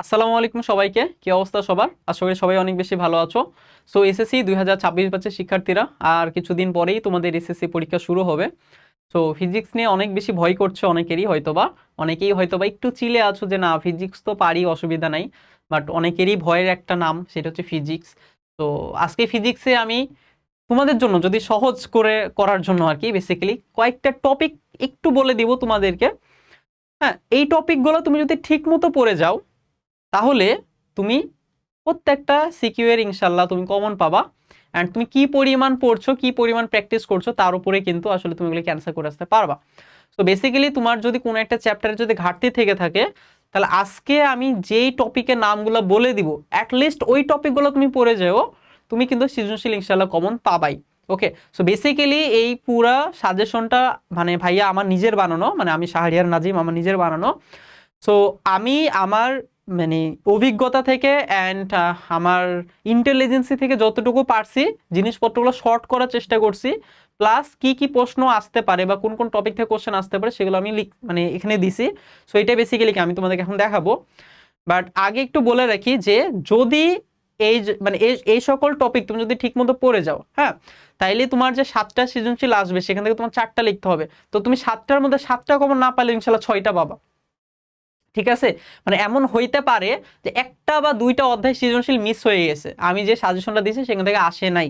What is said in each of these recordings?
আসসালামু আলাইকুম সবাইকে। কি অবস্থা সবার? আশা করি সবাই অনেক বেশি ভালো আছো। সো এসএসসি 2026 ব্যাচের শিক্ষার্থীরা, আর কিছুদিন পরেই তোমাদের এসএসসি পরীক্ষা শুরু হবে। সো ফিজিক্স নিয়ে অনেক বেশি ভয় করছে অনেকেরই হয়তোবা, অনেকেই হয়তোবা একটু চিলে আছো যে না ফিজিক্স তো পারি, অসুবিধা নাই। বাট অনেকেরই ভয়ের একটা নাম, সেটা হচ্ছে ফিজিক্স। তো আজকে ফিজিক্সে আমি তোমাদের জন্য, যদি সহজ করে করার জন্য আর কি, বেসিক্যালি কয়েকটা টপিক একটু বলে দিব তোমাদেরকে। হ্যাঁ, এই টপিকগুলো তুমি যদি ঠিক মতো পড়ে যাও, তাহলে তুমি প্রত্যেকটা সিকিউ এর ইনশাল্লাহ তুমি কমন পাবা। অ্যান্ড তুমি কি পরিমাণ পড়ছো, কি পরিমাণ প্র্যাকটিস করছো, তার উপরে কিন্তু আসলে তুমি এগুলো ক্যান্সেল করে আসতে পারবা। তো বেসিক্যালি তোমার যদি কোনো একটা চ্যাপ্টারে যদি ঘাটতি থেকে থাকে, তাহলে আজকে আমি যেই টপিকের নামগুলো বলে দিব, অ্যাটলিস্ট ওই টপিকগুলো তুমি পড়ে যাও, তুমি কিন্তু সৃজনশীল ইনশাল্লাহ কমন পাবাই। ওকে, সো বেসিক্যালি এই পুরা সাজেশনটা মানে ভাইয়া আমার নিজের বানানো, মানে আমি শাহরিয়ার নাজিম, আমার নিজের বানানো। সো আমি আমার মানে অভিজ্ঞতা থেকে অ্যান্ড আমার ইন্টেলিজেন্সি থেকে যতটুকু পারছি জিনিসপত্রগুলো শর্ট করার চেষ্টা করছি। প্লাস কি কি প্রশ্ন আসতে পারে বা কোন কোন টপিক থেকে কোশ্চেন আসতে পারে সেগুলো আমি মানে এখানে দিছি। সো এটা বেসিক্যালি কি আমি তোমাদেরকে এখন দেখাবো। বাট আগে একটু বলে রাখি যে যদি মানে এই সকল টপিক তুমি যদি ঠিক মতো পড়ে যাও, হ্যাঁ, তাইলে তোমার যে 7টা সৃজনশীল আসবে সেখান থেকে তোমার 4টা লিখতে হবে। তো তুমি 7টার মধ্যে 7টা কমন না পারলে ইনশাল্লাহ 6টা পাবা। ঠিক আছে, মানে এমন হইতে পারে যে একটা বা দুইটা অধ্যায় সৃজনশীল মিস হয়ে গেছে, আমি যে সাজেশনটা দিয়েছি সেখান থেকে আসে নাই।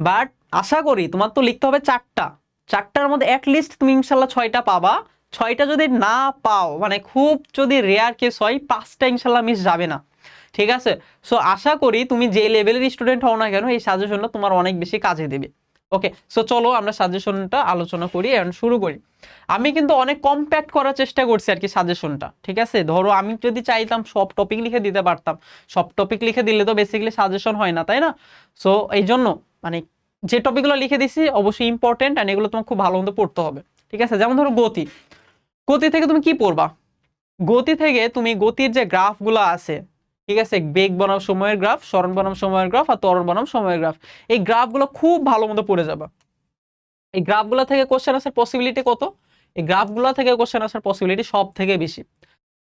বাট আশা করি তোমার তো লিখতে হবে 4টা, 4টার মধ্যে অ্যাটলিস্ট তুমি ইনশাল্লাহ 6টা পাবা। 6টা যদি না পাও, মানে খুব যদি রেয়ার কেস হয়, 5টা ইনশাল্লাহ মিস যাবে না। ঠিক আছে, সো আশা করি তুমি যে লেভেলের স্টুডেন্ট হও না কেন, এই সাজেশনটা তোমার অনেক বেশি কাজে দেবে। ওকে, সো চলো আমরা সাজেশনটা আলোচনা করি এবং শুরু করি। আমি কিন্তু অনেক কম্প্যাক্ট করার চেষ্টা করছি আর কি সাজেশনটা। ঠিক আছে, ধরো আমি যদি চাইতাম সব টপিক লিখে দিতে পারতাম, সব টপিক লিখে দিলে তো বেসিক্যালি সাজেশন হয় না, তাই না? সো এই জন্য মানে যে টপিকগুলো লিখে দিছি অবশ্যই ইম্পর্টেন্ট, এন্ড এগুলো তোমার খুব ভালো মতো পড়তে হবে। ঠিক আছে, যেমন ধরো গতি। গতি থেকে তুমি কি পড়বা? গতি থেকে তুমি গতির যে গ্রাফগুলো আছে, ঠিক আছে, বেগ বনাম সময়ের গ্রাফ, সরণ বনাম সময়ের গ্রাফ আর ত্বরণ বনাম সময়ের গ্রাফ, এই গ্রাফগুলো খুব ভালো মতো পড়ে যাবা। এই গ্রাফগুলো থেকে কোশ্চেন আসার পসিবিলিটি কত? এই গ্রাফগুলো থেকে কোশ্চেন আসার পসিবিলিটি সব থেকে বেশি।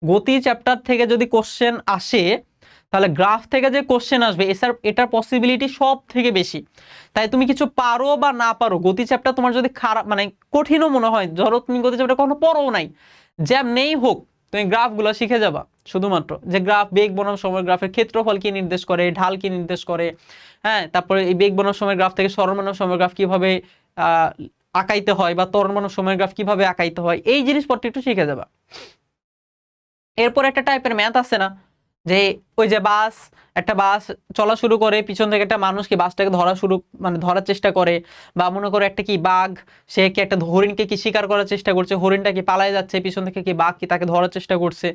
গতি চ্যাপ্টার থেকে যদি কোশ্চেন আসে, তাহলে গ্রাফ থেকে যে কোশ্চেন আসবে এটার পসিবিলিটি সব থেকে বেশি। তাই তুমি কিছু পারো বা না পারো, গতি চ্যাপ্টার তোমার যদি খারাপ মানে কঠিনও মনে হয়, ধরো তুমি গতি চ্যাপ্টার কখনো পড়ো নাই, যেমনেই হোক তুমি গ্রাফগুলো শিখে যাবা। শুধুমাত্র যে গ্রাফ, বেগ বনাম সময় গ্রাফের ক্ষেত্রফল কি নির্দেশ করে, ঢাল কি নির্দেশ করে, হ্যাঁ, তারপরে এই বেগ বনাম সময় গ্রাফ থেকে সরণ বনাম সময় গ্রাফ কিভাবে আহ আঁকাইতে হয়, বা ত্বরণ বনাম সময় গ্রাফ কিভাবে আঁকাইতে হয়, এই জিনিসপত্র একটু শিখে যাবা। এরপর একটা টাইপের ম্যাথ আছে না, যে ওই যে একটা বাস চলা শুরু করে, পিছন থেকে একটা মানুষ কি বাসটাকে মানে ধরার চেষ্টা করে, বা মনে করো একটা কি বাঘ, সে কি একটা হরিণকে কি শিকার করার চেষ্টা করছে, হরিণটা কি পালায় যাচ্ছে, পিছন থেকে কি বাঘ কি তাকে ধরার চেষ্টা করছে।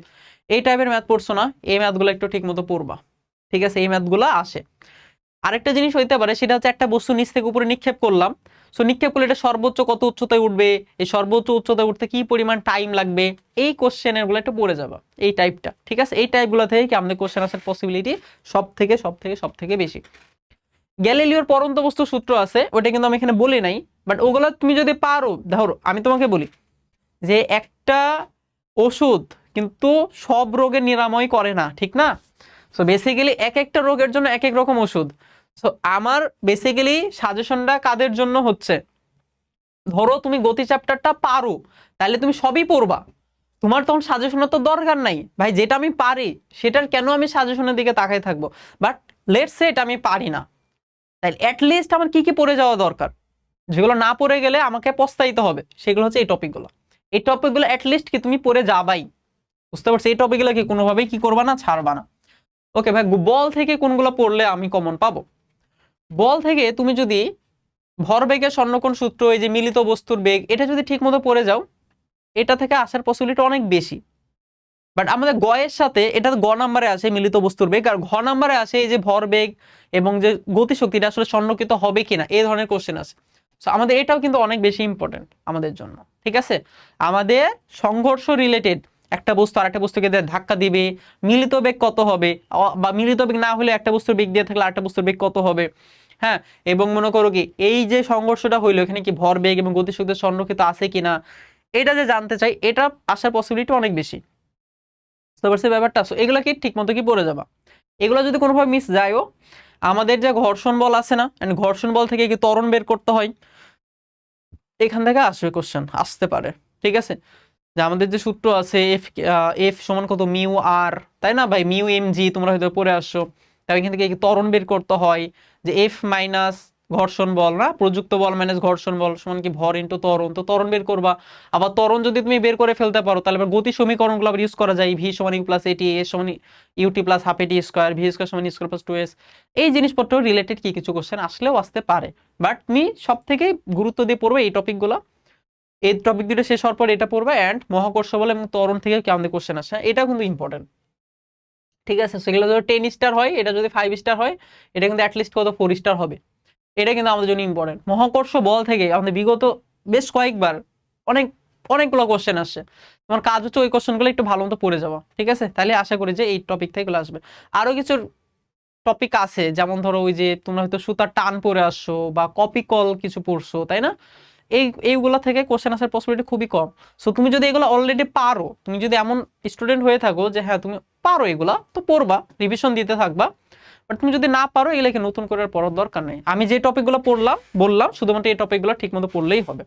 এই টাইপের ম্যাথ পড়ছো না? এই ম্যাথগুলো একটু ঠিক মতো পড়বা। ঠিক আছে, এই ম্যাথগুলো আসে। আরেকটা জিনিস হইতে পারে, সেটা হচ্ছে একটা বস্তু নিচ থেকে উপরে নিক্ষেপ করলাম। সো নিক্ষেপ করলে এটা সর্বোচ্চ কত উচ্চতায় উঠবে, এই সর্বোচ্চ উচ্চতায় উঠতে কি পরিমাণ টাইম লাগবে, এই কোশ্চেনের গুলো একটু পড়ে যাবা, এই টাইপটা। ঠিক আছে, এই টাইপগুলো থেকে কি আমাদের কোশ্চেন আসার পসিবিলিটি সব থেকে বেশি। গ্যালিলিওর পরন্ত বস্তু সূত্র আছে, ওটা কিন্তু আমি এখানে বলি নাই, বাট ওগুলো তুমি যদি পারো, ধরো আমি তোমাকে বলি যে একটা ওষুধ কিন্তু সব রোগের নিরাময় করে না, ঠিক না? সো বেসিক্যালি এক একটা রোগের জন্য এক এক রকম ওষুধ। সো আমার বেসিক্যালি সাজেশনটা কাদের জন্য হচ্ছে, ধরো তুমি গতি চ্যাপ্টারটা পারো, তাহলে তুমি সবই পড়বা, তোমার তখন সাজেশনের তো দরকার নাই ভাই, যেটা আমি পারি সেটার কেন আমি সাজেশনের দিকে তাকাই থাকবো। বাট লেটস সে এটা আমি পারি না, তাই অ্যাটলিস্ট আমার কি কি পড়ে যাওয়া দরকার, যেগুলো না পড়ে গেলে আমাকে পস্তাইতে হবে, সেগুলো হচ্ছে এই টপিকগুলো। এই টপিকগুলো অ্যাটলিস্ট কি তুমি পড়ে যাবাই। বুঝতে পারছি, এই টপিকগুলো কি কোনোভাবেই কি করবা না, ছাড়বা না। ওকে ভাই, বল থেকে কোনগুলো পড়লে আমি কমন পাবো? বল থেকে তুমি যদি ভরবেগের সন্নিকর্ণ সূত্র, এই যে মিলিত বস্তুর বেগ, এটা যদি ঠিক মতো পড়ে যাও, এটা থেকে আসার পসিবিলিটি অনেক বেশি। বাট আমাদের গ এর সাথে, এটা গ নাম্বারে আছে মিলিত বস্তুর বেগ, আর ঘ নাম্বারে আছে এই যে ভরবেগ এবং যে গতিশক্তিটা আসলে সন্নিহিত হবে কিনা, এই ধরনের কোশ্চেন আছে। সো আমাদের এটাও কিন্তু অনেক বেশি ইম্পর্টেন্ট আমাদের জন্য। ঠিক আছে, আমাদের সংঘর্ষ রিলেটেড, একটা বস্তু আর একটা বস্তুকে ধাক্কা দিবে, মিলিত বেগ কত হবে, বা মিলিত বেগ না হলে একটা বস্তুর বেগ দিয়ে থাকলে আরেকটা বস্তুর বেগ কত হবে। হ্যাঁ, এবং মনে করো কি এই যে সংঘর্ষটা হইলো, এখানে কি ভরবেগ এবং গতিশক্তির সন্নিহিত আছে কিনা, এটা যে জানতে চাই, এটা আসার পসিবিলিটি অনেক বেশি। বুঝতে পারছি ব্যাপারটা। সো এগুলো কি ঠিক মতো কি পড়ে যাবা। এগুলো যদি কোনোভাবে মিস যায়ও, আমাদের যে ঘর্ষণ বল আছে না, এন্ড ঘর্ষণ বল থেকে কি ত্বরণ বের করতে হয়, এখান থেকে আসবে কোশ্চেন, আসতে পারে। ঠিক আছে, যে আমাদের যে সূত্র আছে এফ, এফ সমান কত মিউ আর, তাই না ভাই, মিউ এম জি তোমরা হয়তো পড়ে আসছো। তাই এখান থেকে ত্বরণ বের করতে হয়, যে এফ মাইনাস ঘর্ষণ বল না, প্রযুক্ত বল মাইনাস ঘর্ষণ বল সমান কি ভর ইন্টু ত্বরণ, তো ত্বরণ বের করবা। আবার ত্বরণ যদি তুমি বের করে ফেলতে পারো তাহলে আবার গতি সমীকরণগুলো আবার ইউজ করা যায়, ভি সমান ইউ প্লাস এটি, এ সমান ইউটি প্লাস হাফ এটি স্কোয়ার, ভি স্কোয়ার সমান স্কোয়ার প্লাস টু এস। এই জিনিসপত্র রিলেটেড কি কিছু কোশ্চেন আসলেও আসতে পারে, বাট তুমি সব থেকে গুরুত্ব দিয়ে পড়বে এই টপিকগুলো। এই টপিক দুটো শেষ হওয়ার পর এটা পড়বে, অ্যান্ড মহাকর্ষ বল এবং ত্বরণ থেকে কেমন কোশ্চেন আসে, এটা কিন্তু ইম্পর্টেন্ট। ঠিক আছে, সেগুলো যদি 10 স্টার হয়, এটা যদি 5 স্টার হয়, এটা কিন্তু অ্যাটলিস্ট কত 4 স্টার হবে। এটা কিন্তু আমাদের জন্য ইম্পর্টেন্ট। মহাকর্ষ বল থেকে আমাদের বিগত বেশ কয়েকবার অনেক অনেকগুলো কোশ্চেন আসছে। তোমার কাজ হচ্ছে ওই কোশ্চেনগুলো একটু ভালো মতো পড়ে যাওয়া। ঠিক আছে, তাহলে আশা করি যে এই টপিক থেকে এগুলো আসবে। আরো কিছু টপিক আছে, যেমন ধরো ওই যে তোমরা হয়তো সুতার টান পড়ে আসছো বা কপি কল কিছু পড়ছো, তাই না, এইগুলা থেকে কোশ্চেন আসার পসিবিলিটি খুবই কম। সো তুমি যদি এগুলো অলরেডি পারো, তুমি যদি এমন স্টুডেন্ট হয়ে থাকো যে হ্যাঁ তুমি পারো এগুলা, তো পড়বা, রিভিশন দিতে থাকবা। বাট তুমি যদি না পারো, এগুলোকে নতুন করে পড়ার দরকার নেই। আমি যে টপিকগুলো বললাম শুধুমাত্র এই টপিকগুলো ঠিক মতো পড়লেই হবে।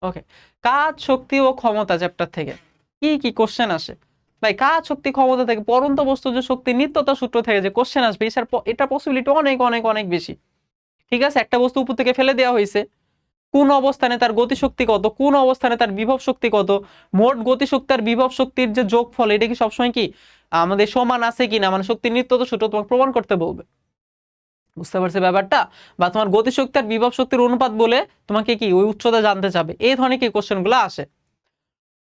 ওকে, কাজ শক্তি ও ক্ষমতা চ্যাপ্টার থেকে কি কি কোশ্চেন আসে ভাই? কাজ শক্তি ক্ষমতা থেকে পরন্ত বস্তু যে শক্তি নিত্যতা সূত্র থেকে যে কোশ্চেন আসবে, এটা পসিবিলিটি অনেক অনেক অনেক বেশি। ঠিক আছে, একটা বস্তু উপর থেকে ফেলে দেওয়া হয়েছে, কোন অবস্থানে তার গতিশক্তি কত, কোন অবস্থানে তার বিভব শক্তি কত, মোট গতিশক্তি আর বিভব শক্তির যে যোগফল, এটা কি সবসময় কি আমাদের সমান আছে কিনা, মানে শক্তির নিত্যতা সূত্র তোমাকে প্রমাণ করতে বলবে। বুঝতে পারছি ব্যাপারটা? বা তোমার গতিশক্তি আর বিভব শক্তির অনুপাত বলে তোমাকে কি ওই উচ্চতা জানতে চাবে, এই ধরনের কি কোশ্চেন গুলো আসে।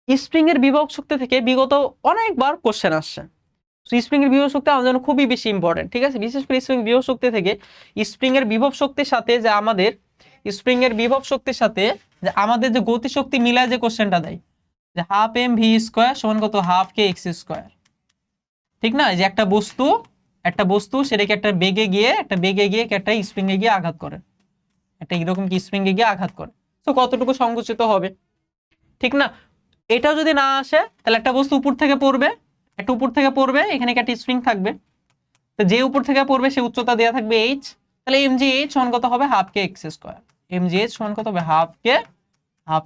স্প্রিং এর বিভব শক্তি থেকে বিগত অনেকবার কোশ্চেন আসছে। স্প্রিং এর বিভব শক্তি আমাদের জন্য খুবই বেশি ইম্পর্টেন্ট। ঠিক আছে, বিশেষ করে স্প্রিং বিভব শক্তি থেকে স্প্রিং এর বিভব শক্তির সাথে যে আমাদের স্প্রিং এর বিভব শক্তির সাথে যে আমাদের যে গতিশক্তি মিলায় যে কোশ্চেনটা দেয়, যে হাফ এম ভি স্কোয়ার সমান কত হাফ কে এক্স স্কোয়ার। ঠিক না, যে একটা বস্তু সেটাকে একটা বেগে গিয়ে একটা স্প্রিং এ গিয়ে আঘাত করে, একটা এরকম কি স্প্রিং এ গিয়ে আঘাত করে, তো কতটুকু সংকুচিত হবে। ঠিক না, এটা যদি না আসে তাহলে একটা বস্তু উপর থেকে পড়বে, এখানে একটা স্প্রিং থাকবে, তো যে উপর থেকে পড়বে সে উচ্চতা দেওয়া থাকবে এইচ, তাহলে এম জি এইচ সমান কত হবে half K x square, M G H সমান কত হবে হাফ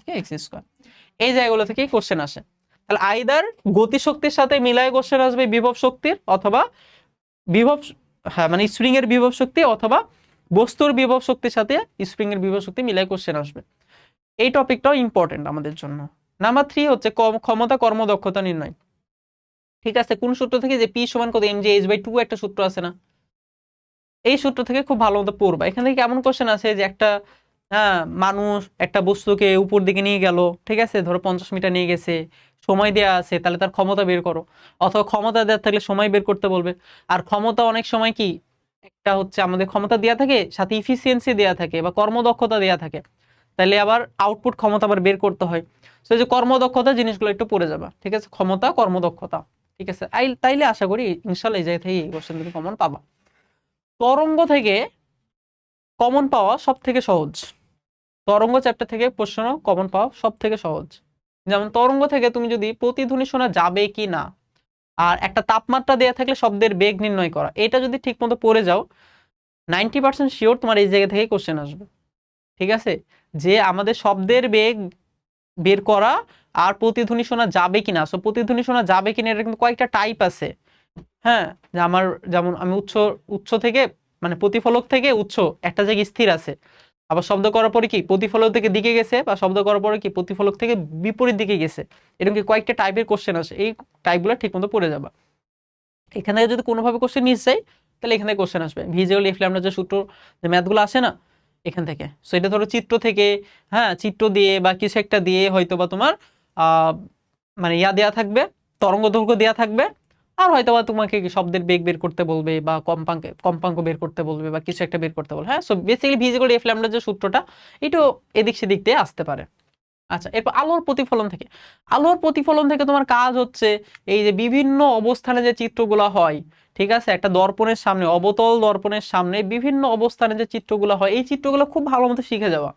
কে এক্স স্কোয়ার। এই জায়গাগুলো থেকে কোশ্চেন আসে। তাহলে আইদার গতিশক্তির সাথে মিলায় কোশ্চেন আসবে বিভব শক্তির, অথবা বিভব, হ্যাঁ মানে স্প্রিং এর বিভব শক্তি, অথবা বস্তুর বিভব শক্তির সাথে স্প্রিং এর বিভব শক্তি মিলায় কোশ্চেন আসবে। এই টপিকটাও ইম্পর্টেন্ট আমাদের জন্য। নাম্বার 3 হচ্ছে ক্ষমতা কর্মদক্ষতা নির্ণয়। ঠিক আছে, কোন সূত্র থেকে, যে পি সমান কত এম জি এইচ বাই 2 একটা সূত্র আছে না, এই সূত্র থেকে খুব ভালো মতো পড়বা। এখান থেকে কেমন কোশ্চেন আছে, যে একটা মানুষ একটা বস্তুকে উপর দিকে নিয়ে গেল, ঠিক আছে, ধরো 50 মিটার নিয়ে গেছে, সময় দেওয়া আছে, তাহলে তার ক্ষমতা বের করো। অথবা ক্ষমতা দেওয়া থাকলে সময় বের করতে বলবে। আর ক্ষমতা অনেক সময় কি, একটা হচ্ছে আমাদের ক্ষমতা দেওয়া থাকে, সাথে ইফিসিয়েন্সি দেওয়া থাকে বা কর্মদক্ষতা দেওয়া থাকে, তাহলে আবার আউটপুট ক্ষমতা আবার বের করতে হয়। তো এই যে কর্মদক্ষতা জিনিসগুলো একটু পড়ে যাবা। ঠিক আছে, ক্ষমতা কর্মদক্ষতা। ঠিক আছে, তাইলে আশা করি ইনশাল্লাহ এই জায়গা থেকে এই কোশ্চেন তুমি কমন পাবা। তরঙ্গ থেকে কমন পাওয়া সব থেকে সহজ, তরঙ্গ চ্যাপ্টার থেকে প্রশ্ন কমন পাওয়া সব থেকে সহজ। যেমন তরঙ্গ থেকে তুমি যদি প্রতিধ্বনি শোনা যাবে কি না, আর একটা তাপমাত্রা দেওয়া থাকলে শব্দের বেগ নির্ণয় করা, এটা যদি ঠিক মতো পড়ে যাও, 90% শিওর তোমার এই জায়গা থেকে কোশ্চেন আসবে। ঠিক আছে, যে আমাদের শব্দের বেগ বের করা আর প্রতিধ্বনি শোনা যাবে কিনা। সো প্রতিধ্বনি শোনা যাবে কিনা এটা কিন্তু কয়েকটা টাইপ আছে। হ্যাঁ, যে যেমন আমি উৎস থেকে, মানে প্রতিফলক থেকে উৎস একটা জায়গায় স্থির আছে, আবার শব্দ করার পরে কি প্রতিফলক থেকে দিকে গেছে, বা শব্দ করার পরে কি প্রতিফলক থেকে বিপরীত দিকে গেছে, এরকম কি কয়েকটা টাইপের কোশ্চেন আছে। এই টাইপগুলো ঠিক মতো পড়ে যাবা। এখান থেকে যদি কোনোভাবে কোশ্চেন মিস যায়, তাহলে এখানে কোশ্চেন আসবে ভিজুয়াল এফ ল্যামডা যে সূত্র, যে ম্যাথগুলো আসে না এখান থেকে। সো এটা ধরো চিত্র থেকে, হ্যাঁ চিত্র দিয়ে বা কিছু একটা দিয়ে হয়তো বা তোমার মানে দেয়া থাকবে, তরঙ্গ দৈর্ঘ্য দেয়া থাকবে, আর হয়তো বা তোমাকে শব্দের বেগ বের করতে বলবে, বা কম্পাঙ্ক বের করতে বলবে, বা কিছু একটা বের করতে বলবে। হ্যাঁ, so basically visual F lambda যে সূত্রটা, একটু এদিক সেদিক দিয়ে আসতে পারে। আচ্ছা, এরপর আলোর প্রতিফলন থেকে তোমার কাজ হচ্ছে এই যে বিভিন্ন অবস্থানে যে চিত্রগুলো হয়, ঠিক আছে, একটা দর্পণের সামনে, অবতল দর্পণের সামনে বিভিন্ন অবস্থানে যে চিত্রগুলো হয়, এই চিত্রগুলো খুব ভালো মতো শিখে যাওয়া।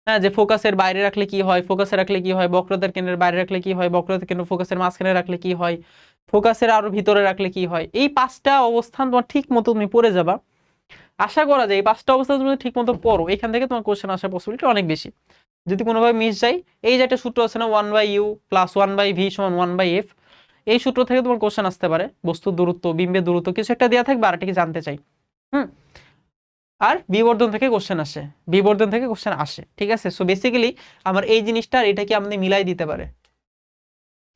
হ্যাঁ, যে ফোকাসের বাইরে রাখলে কি হয়, ফোকাসে রাখলে কি হয়, বক্রতার কেন্দ্রের বাইরে রাখলে কি হয়, বক্রতার কেন্দ্র ফোকাসের মাঝখানে রাখলে কি হয়, ফোকাসের আরো ভিতরে রাখলে কি হয়, এই 5টা অবস্থান তোমার ঠিক মতো তুমি পড়ে যাবা। আশা করা যায় এই 5টা অবস্থান তুমি ঠিক মতো পড়ো, এখান থেকে তোমার কোশ্চেন আসার পসিবিলিটি অনেক বেশি। যদি কোনোভাবে মিস যায়, এই যে একটা সূত্র আছে না 1/u + 1/v = 1/f, এই সূত্র থেকে তোমার কোশ্চেন আসতে পারে। বস্তুর দূরত্ব, বিম্বের দূরত্ব কিছু একটা দেওয়া থাকবে, আর এটা কি জানতে চাই। হুম। আর বিবর্ধন থেকে কোশ্চেন আসে, বিবর্ধন থেকে কোশ্চেন আসে, ঠিক আছে। সো বেসিক্যালি আমার এই জিনিসটা আর এটা কি আমাদের মিলাই দিতে পারে,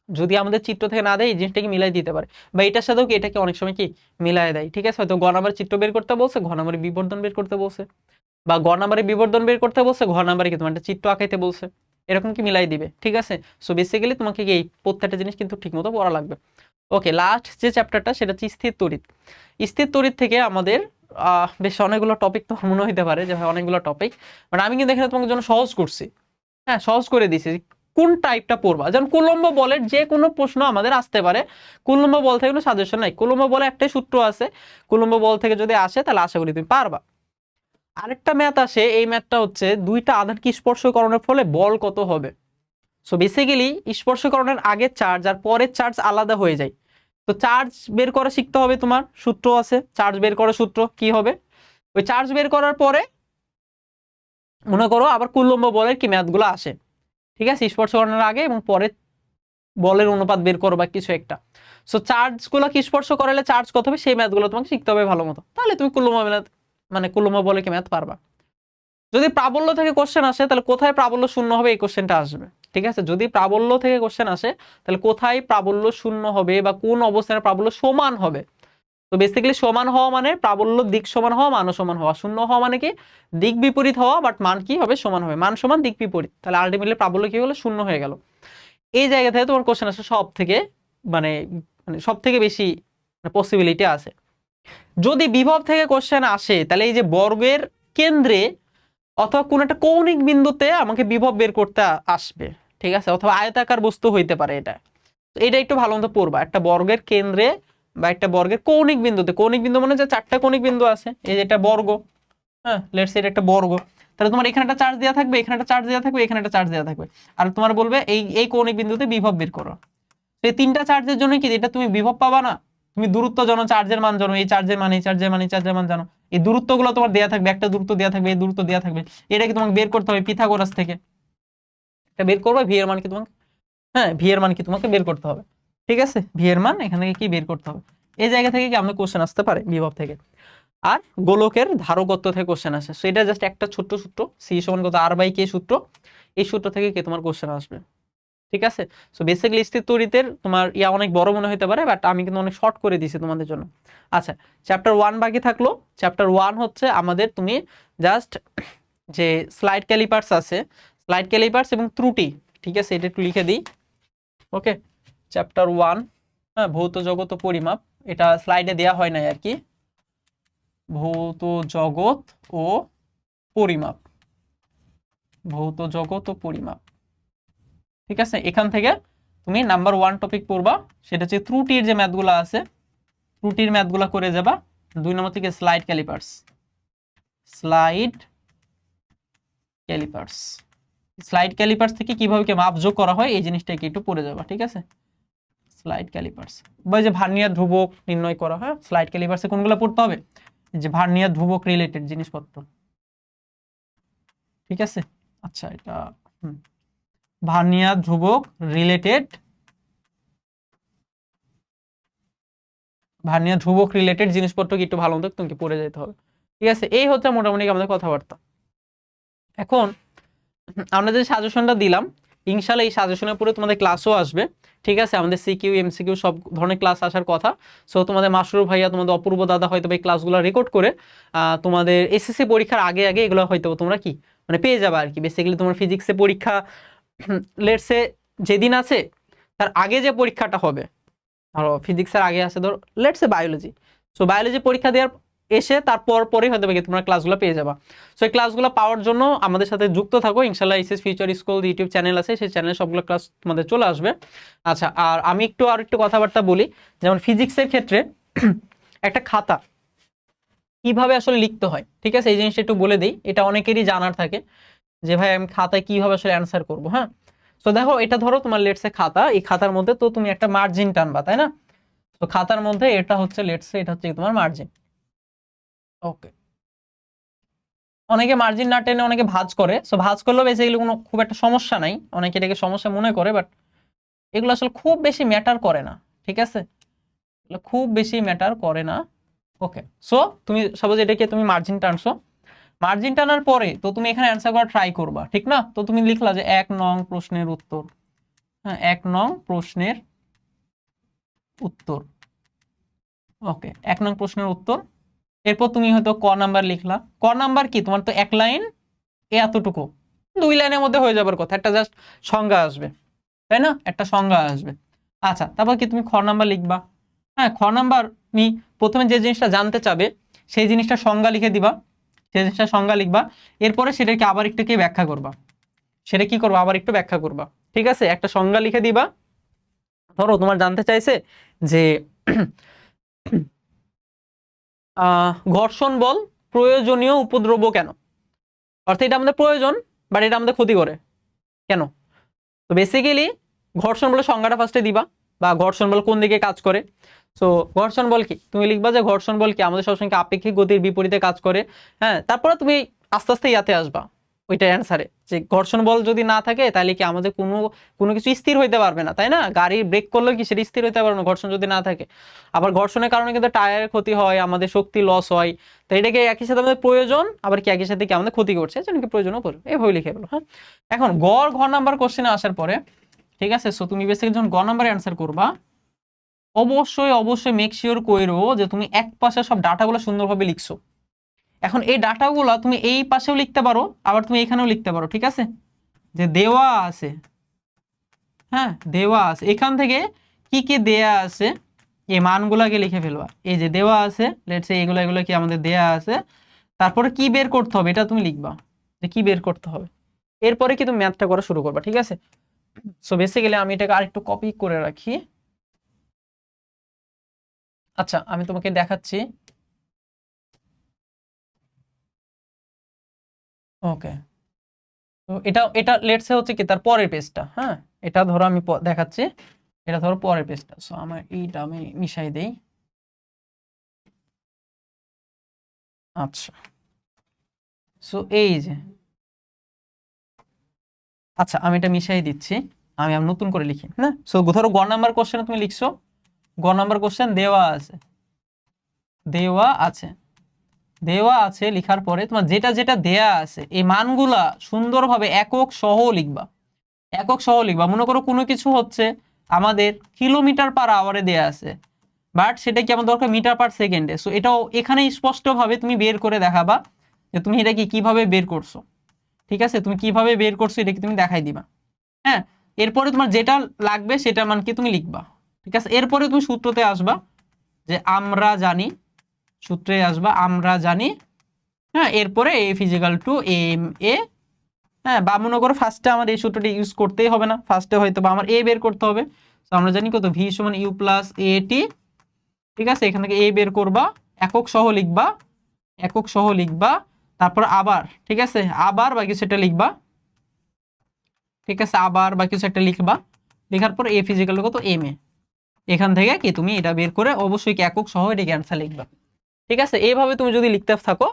যদি আমাদের চিত্র থেকে না দেয় এই জিনিসটাকে মিলাই দিতে পারে, বা এটার সাথেও কি এটাকে অনেক সময় কি মিলাই দেয়, ঠিক আছে। হয়তো গ নাম্বারে চিত্র বের করতে বলছে, ঘ নাম্বারে বিবর্ধন বের করতে বলছে, বা গ নাম্বারে বিবর্ধন বের করতে বলছে, ঘ নাম্বারে কি তোমার একটা চিত্র আঁকাইতে বলছে, এরকম কি মিলাই দিবে, ঠিক আছে। সো বেসিক্যালি তোমাকে কি এই প্রত্যেকটা জিনিস কিন্তু ঠিকমতো পড়া লাগবে। ওকে, লাস্ট যে চ্যাপ্টারটা সেটা হচ্ছে স্থির তড়িৎ। স্থির তড়িৎ থেকে আমাদের বেশ অনেকগুলো টপিক তো মনে হইতে পারে যে ভাই অনেকগুলো টপিক, বাট আমি কিন্তু এখানে তোমাকে জন্য সহজ করছি। হ্যাঁ, সহজ করে দিছি কোন টাইপটা পড়বা। যেমন কুলম্ব বলের যে কোনো প্রশ্ন আমাদের আসতে পারে, কুলম্ব বল থেকে কোনো সাজেশন নাই, কুলম্ব বলে একটাই সূত্র আছে, কুলম্ব বল থেকে যদি আসে তাহলে আশা করি তুমি পারবা। আরেকটা ম্যাথ আসে, এই ম্যাথটা হচ্ছে দুইটা আধানকে স্পর্শকরণের ফলে বল কত হবে। সো বেসিক্যালি স্পর্শকরণের আগে চার্জ আর পরের চার্জ আলাদা হয়ে যায়, তো চার্জ বের করা শিখতে হবে, তোমার সূত্র আছে চার্জ বের করার সূত্র কি হবে, ওই চার্জ বের করার পরে মনে করো আবার কুলম্ব বলের কি ম্যাথগুলো আসে, ঠিক আছে, স্পর্শকরণের আগে এবং পরে বলের অনুপাত বের করো বা কিছু একটা। সো চার্জ গুলো কি স্পর্শ করালে চার্জ কত হবে সেই ম্যাথগুলো তোমাকে শিখতে হবে ভালো মতো, তাহলে তুমি কুলম্ব ম্যাথ মানে কুলম্ব বলে কি ম্যাথ পারবা। যদি প্রাবল্য থেকে কোশ্চেন আসে তাহলে কোথায় প্রাবল্য শূন্য হবে এই কোশ্চেনটা আসবে, ঠিক আছে। যদি প্রাবল্য থেকে কোশ্চেন আসে তাহলে কোথায় প্রাবল্য শূন্য হবে বা কোন অবস্থানে প্রাবল্য সমান হবে। তো বেসিক্যালি সমান হওয়া মানে প্রাবল্য দিক সমান হওয়া, মানও সমান হওয়া। শূন্য হওয়া মানে কি দিক বিপরীত হওয়া, বাট মান কি হবে সমান হবে, মান সমান দিক বিপরীত, তাহলে আলটিমেটলি প্রাবল্য কি হলো শূন্য হয়ে গেল। এই জায়গা থেকে তোমার কোশ্চেন আসে সব থেকে মানে মানে সব থেকে বেশি পসিবিলিটি আছে। যদি বিভব থেকে কোশ্চেন আসে তাহলে এই যে বর্গের কেন্দ্রে অথবা কোন একটা কৌণিক বিন্দুতে আমাকে বিভব বের করতে আসবে, ঠিক আছে, অথবা আয়তাকার বস্তু হইতে পারে এটা। এটা একটু ভালো মতো পড়বা, একটা বর্গের কেন্দ্রে বা একটা বর্গের কৌণিক বিন্দুতে, কৌণিক বিন্দু মানে যে 4টা কৌণিক বিন্দু আছে, এই যে এটা বর্গ, হ্যাঁ লেটস সে এটা একটা বর্গ, তাহলে তোমার এখানে একটা চার্জ দেওয়া থাকবে, এখানে একটা চার্জ দেওয়া থাকবে, এখানে একটা চার্জ দেওয়া থাকবে, আর তোমার বলবে এই এই কৌণিক বিন্দুতে বিভব বের করো। এই 3টা চার্জের জন্য কি এটা তুমি বিভব পাবা না, তুমি দূরত্ব জানো, চার্জের মান জানো, এই চার্জের মান, এই চার্জের মান, এই চার্জের মান জানো, এই দূরত্বগুলো তোমার দেওয়া থাকবে, একটা দূরত্ব দেওয়া থাকবে, এই দূরত্ব দেওয়া থাকবে, এটাকে তোমাকে বের করতে হবে পিথাগোরাস থেকে, এটা বের করবে, ভি এর মান কি তোমাকে, হ্যাঁ ভি এর মান কি তোমাকে বের করতে হবে, ঠিক আছে, ভি এর মান এখান থেকে কি বের করতে হবে। এই জায়গা থেকে কি আমাদের কোশ্চেন আসতে পারে বিভব থেকে। আর গোলকের ধারকত্ব থেকে কোশ্চেন আসে, সো এটা জাস্ট একটা ছোট্ট সূত্র, সি সমান কত আর বাই কে সূত্র, এই সূত্র থেকে কি তোমার কোশ্চেন আসবে, ঠিক আছে। সো বেসিক্যালি স্থির তড়িতের তোমার ইয়া অনেক বড় মনে হতে পারে, বাট আমি কিন্তু অনেক শর্ট করে দিয়েছি তোমাদের জন্য। আচ্ছা, চ্যাপ্টার 1 বাকি থাকলো। চ্যাপ্টার 1 হচ্ছে আমাদের তুমি জাস্ট যে স্লাইড ক্যালিপার্স আছে, স্লাইড ক্যালিপার্স এবং ত্রুটি, ঠিক আছে, এটা একটু লিখে দিই। ওকে, চ্যাপ্টার 1, হ্যাঁ ভৌত জগৎ ও পরিমাপ, এটা স্লাইডে দেয়া হয় নাই আর কি, ভৌত জগৎ ও পরিমাপ, ভৌত জগৎ ও পরিমাপ, ঠিক আছে। এখান থেকে তুমি নাম্বার 1 টপিক পড়বা, সেটা হচ্ছে ত্রুটির যে ম্যাথগুলো আছে, ত্রুটির ম্যাথগুলো করে যাবা। 2 নম্বর থেকে slide callipers, slide callipers, slide callipers থেকে কিভাবে কি মাপ যোগ করা হয় এই জিনিসটাকে একটু পড়ে যাবা, ঠিক আছে। স্লাইড ক্যালিপার্স বা যে ভার্নিয়ার ধ্রুবক নির্ণয় করা হয়, স্লাইড ক্যালিপার্সে কোনগুলো পড়তে হবে, যে ভার্নিয়ার ধ্রুবক রিলেটেড জিনিসপত্র, ঠিক আছে। আচ্ছা এটা ভার্নিয়ার ধ্রুবক রিলেটেড, ভার্নিয়ার ধ্রুবক রিলেটেড জিনিসপত্র কি একটু ভালো মতো তোমাকে পড়ে যেতে হবে, ঠিক আছে। এই হচ্ছে মোটামুটি আমাদের কথাবার্তা। এখন আমরা যে সাজেশনটা দিলাম, ইনশাআল্লাহ এই সাজেশনের পরে তোমাদের ক্লাসও আসবে, ঠিক আছে। আমাদের সিকিউ এমসিকিউ সব ধরনের ক্লাস আসার কথা। সো তোমাদের মাসরুর ভাইয়া, তোমাদের অপূর্ব দাদা হয়তো এই ক্লাসগুলো রেকর্ড করে তোমাদের এসএসসি পরীক্ষার আগে আগে এগুলো হয়তো তোমরা কি মানে পেয়ে যাবে আর কি। বেসিক্যালি তোমার ফিজিক্সে পরীক্ষা লেটসে যেদিন আছে তার আগে যে পরীক্ষাটা হবে, ধরো ফিজিক্সের আগে আছে ধরো লেটসে বায়োলজি, সো বায়োলজি পরীক্ষা দেওয়ার এসে তারপর পরেই হয়তো তোমরা ক্লাসগুলো পেয়ে যাবা। সো এই ক্লাসগুলো পাওয়ার জন্য আমাদের সাথে যুক্ত থাকো ইনশাআল্লাহ। SS future school YouTube channel আছে, সেই চ্যানেলে সবগুলো ক্লাস তোমাদের চলে আসবে। আচ্ছা, আর আমি আর একটু কথাবার্তা বলি, যেমন ফিজিক্সের ক্ষেত্রে একটা খাতা কিভাবে আসলে লিখতে হয়, ঠিক আছে, এই জিনিসটা একটু বলে দিই, এটা অনেকেরই জানার থাকে যে ভাই আমি খাতায় কিভাবে আসলে অ্যান্সার করবো। হ্যাঁ, তো দেখো এটা ধরো তোমার লেটসে খাতা, এই খাতার মধ্যে তো তুমি একটা মার্জিন টানবা, তাই না। তো খাতার মধ্যে এটা হচ্ছে লেটস সে এটা হচ্ছে তোমার মার্জিন। ওকে, অনেকে মার্জিন না টেনে অনেকে ভাঁজ করে, সো ভাঁজ করলেও বেসিক্যালি কোনো খুব একটা সমস্যা নাই, অনেকে এটাকে সমস্যা মনে করে, বাট এগুলো আসলে খুব বেশি ম্যাটার করে না, ঠিক আছে, এগুলো খুব বেশি ম্যাটার করে না। ওকে, সো তুমি সাপোজ এটাকে তুমি মার্জিন টানছো, মার্জিন টানার পরে তো তুমি এখানে অ্যান্সার করা ট্রাই করবা, ঠিক না? তো তুমি লিখলা যে 1 নং প্রশ্নের উত্তর, হ্যাঁ 1 নং প্রশ্নের উত্তর। ওকে, 1 নং প্রশ্নের উত্তর। এরপর তুমি হয়তো ক নাম্বার লিখলা, ক নাম্বার কি তোমার তো এক লাইন এতটুকু, 2 লাইনের মধ্যে হয়ে যাবার কথা, একটা জাস্ট সংজ্ঞা আসবে, তাই না, একটা সংজ্ঞা আসবে। আচ্ছা, তারপর কি তুমি খ নাম্বার লিখবা, হ্যাঁ খ নাম্বার তুমি প্রথমে যে জিনিসটা জানতে চাবে সেই জিনিসটা সংজ্ঞা লিখে দিবা, সেই জিনিসটা সংজ্ঞা লিখবা, এরপরে সেটাকে আবার একটু কি ব্যাখ্যা করবা, সেটা কি করবা আবার একটু ব্যাখ্যা করবা, ঠিক আছে, একটা সংজ্ঞা লিখে দিবা। ধরো তোমার জানতে চাইছে যে ঘর্ষণ বল প্রয়োজনীয় উপদ্রব কেন, অর্থাৎ এটা আমাদের প্রয়োজন বাট এটা আমাদের ক্ষতি করে কেন। তো বেসিক্যালি ঘর্ষণ বলের সংজ্ঞাটা ফার্স্টে দিবা, বা ঘর্ষণ বল কোন দিকে কাজ করে। সো ঘর্ষণ বল কি, তুমি লিখবা যে ঘর্ষণ বল কি আমাদের সবসময় আপেক্ষিক গতির বিপরীতে কাজ করে, হ্যাঁ তারপরে তুমি আস্তে আস্তে ইয়াতে আসবা ওইটা অ্যান্সারে, যে ঘর্ষণ বল যদি না থাকে তাহলে কি আমাদের কোনো কোনো কিছু স্থির হইতে পারবে না, তাই না, গাড়ি ব্রেক করলেও কি সেটা স্থির হইতে পারবে না ঘর্ষণ যদি না থাকে। আবার ঘর্ষণের কারণে কিন্তু টায়ারের ক্ষতি হয়, আমাদের শক্তি লস হয়, তো এটাকে একই সাথে আমাদের প্রয়োজন আবার কি একই সাথে কি আমাদের ক্ষতি করছে, যেন কি প্রয়োজনও পড়বে, এইভাবে লিখে গেলো। হ্যাঁ, এখন গড় ঘ নাম্বার কোশ্চেনে আসার পরে, ঠিক আছে, সো তুমি বেসিক্যালি যখন গ নাম্বারে অ্যান্সার করবা অবশ্যই অবশ্যই মেক শিওর কইরো যে তুমি এক পাশে সব ডাটাগুলো সুন্দরভাবে লিখছো। এখন এই ডাটাগুলো তুমি এই পাশেও লিখতে পারো আবার তুমি এখানেও লিখতে পারো, ঠিক আছে, যে দেওয়া আছে, হ্যাঁ দেওয়া আছে, এখান থেকে কি কি দেয়া আছে এই মানগুলাকে লিখে ফেলবা, এই যে দেওয়া আছে লেটস সে এগুলো এগুলো কি আমাদের দেয়া আছে, তারপরে কি বের করতে হবে এটা তুমি লিখবা, যে কি বের করতে হবে, এরপরে কি তুমি ম্যাথটা করা শুরু করবা, ঠিক আছে। সো বেসিক্যালি আমি এটাকে আরেকটু কপি করে রাখি। আচ্ছা, আমি তোমাকে দেখাচ্ছি। ওকে, তো এটা এটা লেটস সে হচ্ছে কি তার পরের পেজটা, হ্যাঁ এটা ধরো আমি দেখাচ্ছি, এটা ধরো পরের পেজটা, সো আমার এইটা আমি মিশাই দেই। আচ্ছা, সো এই যে, আচ্ছা আমি এটা মিশাই দিচ্ছি, আমি নতুন করে লিখি না। সো ধরো গ নাম্বার কোশ্চেন তুমি লিখছো, গ নাম্বার কোশ্চেন দেওয়া আছে, দেওয়া আছে, দেওয়া আছে লিখার পরে তোমার যেটা যেটা দেয়া আছে এই মানগুলা সুন্দরভাবে একক সহ লিখবা, একক সহ লিখবা। মনে করো কোনো কিছু হচ্ছে আমাদের কিলোমিটার পার আওয়ারে দেয়া আছে, বাট সেটা কি আমার দরকার মিটার পার সেকেন্ডে, সো এটাও এখানে স্পষ্টভাবে তুমি বের করে দেখাবা যে তুমি এটা কি কিভাবে বের করছো, ঠিক আছে, তুমি কিভাবে বের করছো এটা কি তুমি দেখাই দিবা। হ্যাঁ, এরপরে তোমার যেটা লাগবে সেটা মান কি তুমি লিখবা, ঠিক আছে, এরপরে তুমি সূত্রতে আসবা, যে আমরা জানি, সূত্রে আসবা আমরা জানি, হ্যাঁ এরপরে a physical two M A, হ্যাঁ বা মনে করো ফার্স্টে আমার এই সূত্রটি ইউজ করতেই হবে না, ফার্স্টে হয়তো বা আমার এ বের করতে হবে, তো আমরা জানি কত ভি সমান ইউ প্লাস এ টি, ঠিক আছে, এখান থেকে এ বের করবা, একক সহ লিখবা, একক সহ লিখবা, তারপর আবার, ঠিক আছে, আবার বা কিছু একটা লিখবা, ঠিক আছে, আবার বা কিছু একটা লিখবা, লেখার পর এ ফিজিক্যাল কত এম এ, এখান থেকে কি তুমি এটা বের করে অবশ্যই কি একক সহ এটাকে অ্যান্সার লিখবা, ঠিক আছে, এইভাবে তুমি যদি লিখতে থাকো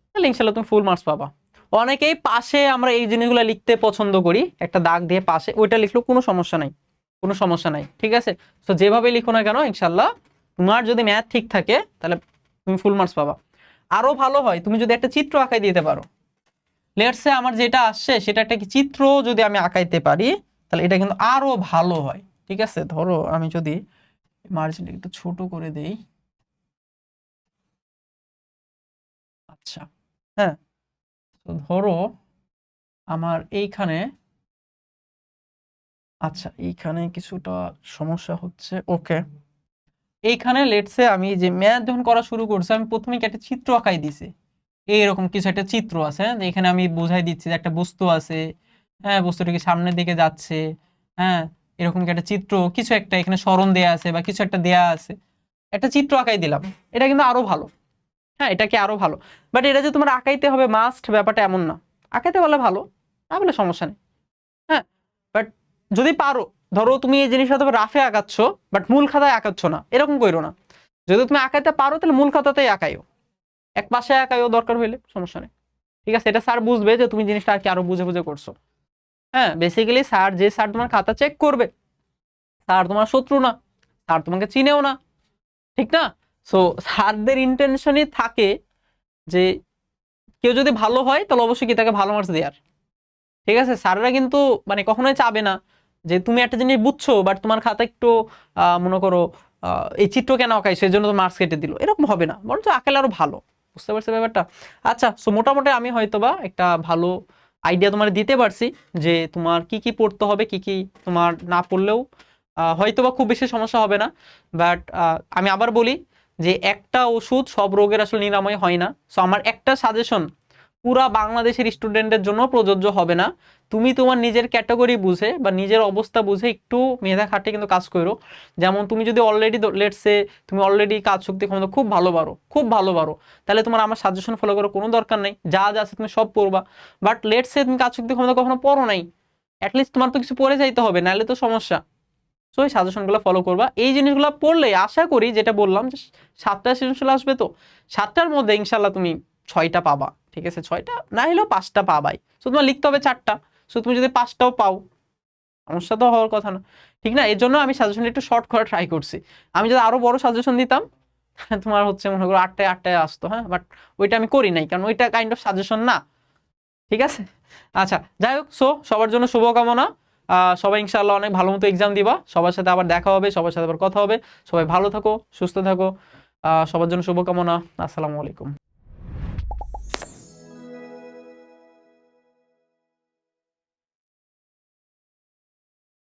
তাহলে ইনশাল্লাহ তুমি ফুল মার্কস পাবা। অনেকেই পাশে আমরা এই জিনিসগুলো লিখতে পছন্দ করি, একটা দাগ দিয়ে পাশে ওইটা লিখলেও কোনো সমস্যা নাই, কোনো সমস্যা নাই, ঠিক আছে। তো যেভাবে লিখো না কেন ইনশাল্লাহ তোমার যদি ম্যাথ ঠিক থাকে তাহলে তুমি ফুল মার্কস পাবা। আরো ভালো হয় তুমি যদি একটা চিত্র আঁকাই দিতে পারো, লেটস সে আমার যেটা আসছে সেটা একটা কি চিত্র যদি আমি আঁকাইতে পারি তাহলে এটা কিন্তু আরো ভালো হয়, ঠিক আছে। ধরো আমি যদি মার্জিনটা একটু ছোট করে দেই, আচ্ছা, হ্যাঁ, তো ধরো আমার এইখানে, আচ্ছা এইখানে কিছুটা সমস্যা হচ্ছে, ওকে, এইখানে লেটসে আমি যে ম্যাথ যখন করা শুরু করছি আমি প্রথমে একটা চিত্র আঁকাই দিছি, এইরকম কিছু একটা চিত্র আছে, হ্যাঁ, এখানে আমি বোঝাই দিচ্ছি যে একটা বস্তু আছে, হ্যাঁ বস্তুটিকে সামনের দিকে যাচ্ছে, হ্যাঁ এরকম কি একটা চিত্র কিছু একটা এখানে সরণ দেয়া আছে বা কিছু একটা দেয়া আছে, একটা চিত্র আঁকাই দিলাম, এটা কিন্তু আরো ভালো, হ্যাঁ এটা কি আরো ভালো, বাট এটা যে তোমার আঁকাইতে হবে মাস্ট ব্যাপারটা এমন না, আঁকাইতে পারলে ভালো, না বলে সমস্যা নেই, হ্যাঁ, বাট যদি পারো, ধরো তুমি এই জিনিসটা তবে রাফে আঁকাচ্ছ বাট মূল খাতায় আঁকাচ্ছ না, এরকম করো না। যদি তুমি আঁকাইতে পারো তাহলে মূল খাতাতেই আঁকাইও, এক পাশে আঁকাইও দরকার হইলে, সমস্যা নেই। ঠিক আছে, এটা স্যার বুঝবে যে তুমি জিনিসটা আর কি আরো বুঝে বুঝে করছো। হ্যাঁ, বেসিক্যালি স্যার তোমার খাতা চেক করবে, স্যার তোমার শত্রু না, স্যার তোমাকে চিনেও না, ঠিক না? সো স্যারদের ইন্টেনশনই থাকে যে কেউ যদি ভালো হয় তাহলে অবশ্যই কি তাকে ভালো মার্কস দেওয়ার। ঠিক আছে, স্যাররা কিন্তু মানে কখনোই চাবে না যে তুমি একটা জিনিস বুঝছো বাট তোমার খাতা একটু মনে করো এই চিত্র কেন আঁকাই সেজন্য তো মার্কস কেটে দিল, এরকম হবে না, বরঞ্চ আঁকালে আরো ভালো। বুঝতে পারছো ব্যাপারটা? আচ্ছা, সো মোটামুটি আমি হয়তোবা একটা ভালো আইডিয়া তোমার দিতে পারছি যে তোমার কি কি পড়তে হবে, কি কি তোমার না পড়লেও হয়তোবা খুব বেশি সমস্যা হবে না। বাট আমি আবার বলি যে একটা ওষুধ সব রোগের আসলে নিরাময় হয় না। সো আমার একটা সাজেশন পুরা বাংলাদেশের স্টুডেন্টের জন্য প্রযোজ্য হবে না। তুমি তোমার নিজের ক্যাটাগরি বুঝে বা নিজের অবস্থা বুঝে একটু মেধা খাটিয়ে কিন্তু কাজ করো। যেমন তুমি যদি অলরেডি লেটসে তুমি অলরেডি কাজ শক্তি ক্ষমতা খুব ভালো পারো, খুব ভালো পারো, তাহলে তোমার আমার সাজেশন ফলো করার কোনো দরকার নেই, যা যা আছে তুমি সব পড়বা। বাট লেটসে তুমি কাজ শক্তি ক্ষমতা কখনো পড়ো নাই, অ্যাটলিস্ট তোমার তো কিছু পড়ে যাইতে হবে, নাহলে তো সমস্যা। সো এই সাজেশনগুলো ফলো করবা, এই জিনিসগুলো পড়লে আশা করি যেটা বললাম যে 7টা সৃজনশীল আসবে, তো 7টার মধ্যে ইনশাল্লাহ তুমি 6টা পাবা। ঠিক আছে, 6টা না হলেও 5টা পাবাই। সো তোমার লিখতে হবে 4টা, সো তুমি যদি 5টাও পাও সমস্যা তো হওয়ার কথা না, ঠিক না? এর জন্য আমি সাজেশন একটু শর্ট করা ট্রাই করছি। আমি যদি আরো বড় সাজেশন দিতাম তোমার হচ্ছে মনে করো 8টায় আসতো, হ্যাঁ, বাট ওইটা আমি করি নাই কারণ ওইটা কাইন্ড অফ সাজেশন না। ঠিক আছে, আচ্ছা, যাই হোক, সো সবার জন্য শুভকামনা। সবাই ইনশাআল্লাহ অনেক ভালো মতো এক্সাম দিবা, সবার সাথে আবার দেখা হবে, সবার সাথে আবার কথা হবে। সবাই ভালো থাকো, সুস্থ থাকো, সবার জন্য শুভকামনা। আসসালামু আলাইকুম।